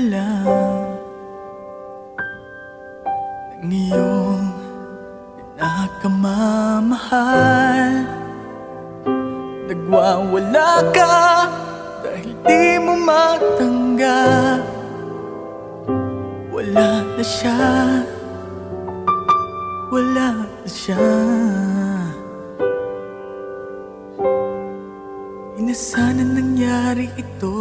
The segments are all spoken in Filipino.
lang ng iyong pinakamamahal. Nagwawala ka dahil di mo matanggap. Wala na siya, wala na siya. Ina, sana nangyari ito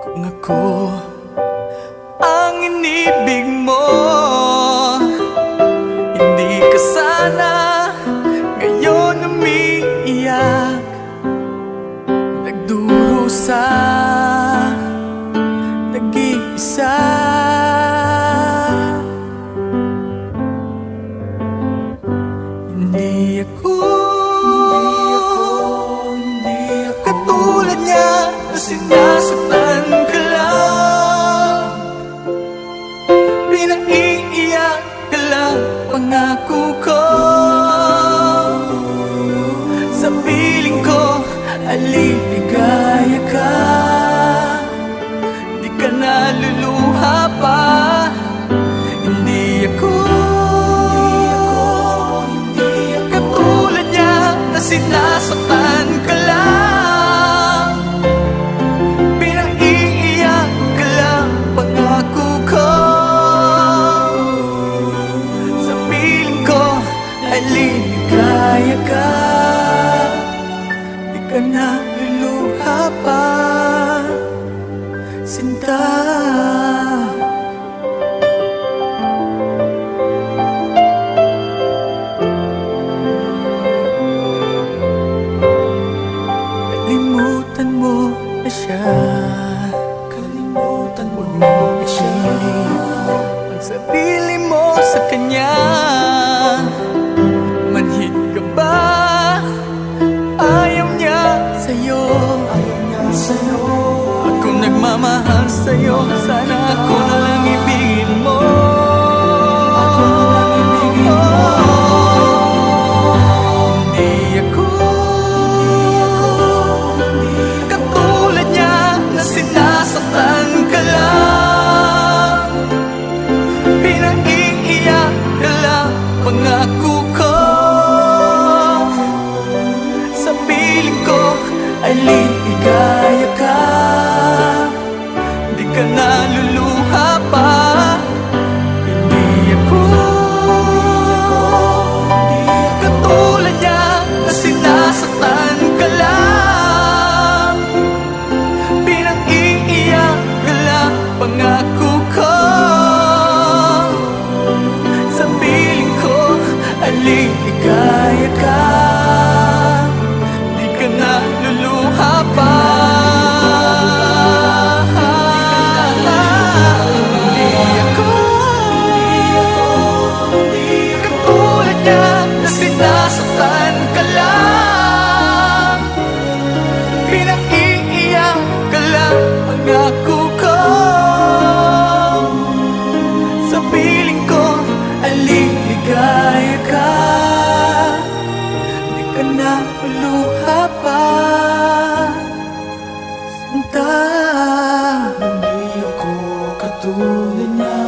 kung ako ang inibig mo. Hindi ka sana ngayon umiiyak, nagdurusa, nag-iisa. Hindi ako katulad niya na sinasaktan ka lang, pinaiiyak ka lang. Pangako ko sa piling ko aliligaya ka, di ka naluluha pa. Hindi ako katulad niya na sinasaktan ka lang, pinaiiyak ka lang. Pangako ko sa piling ko ay liligaya ka, di ka naluluha pa, sinta. Kalimutan mo na siya, kalimutan mo na siya. Pagsabili mo sa kanya, manhid ka ba? Ayaw niya sa'yo, ako nagmamahal sa'yo. Sana ako na lang ibigin mo. Hindi ako katulad niya na sinasaktan ka lang, pinaiiyak ka lang. Pangako ko sa piling ko ay liligaya ka, di ka naluluha pa. Hindi ako katulad niya na sinasaktan ka lang, pinaiiyak ka lang. Pangako ko sa piling ko ay liligaya ka, di ka naluluha pa. Hindi ako katulad niya na sinasaktan ka lang, pinaiiyak ka lang. Pangako ko sa piling ko ay liligaya ka, di ka naluluha pa, sinta. Hindi ako katulad niya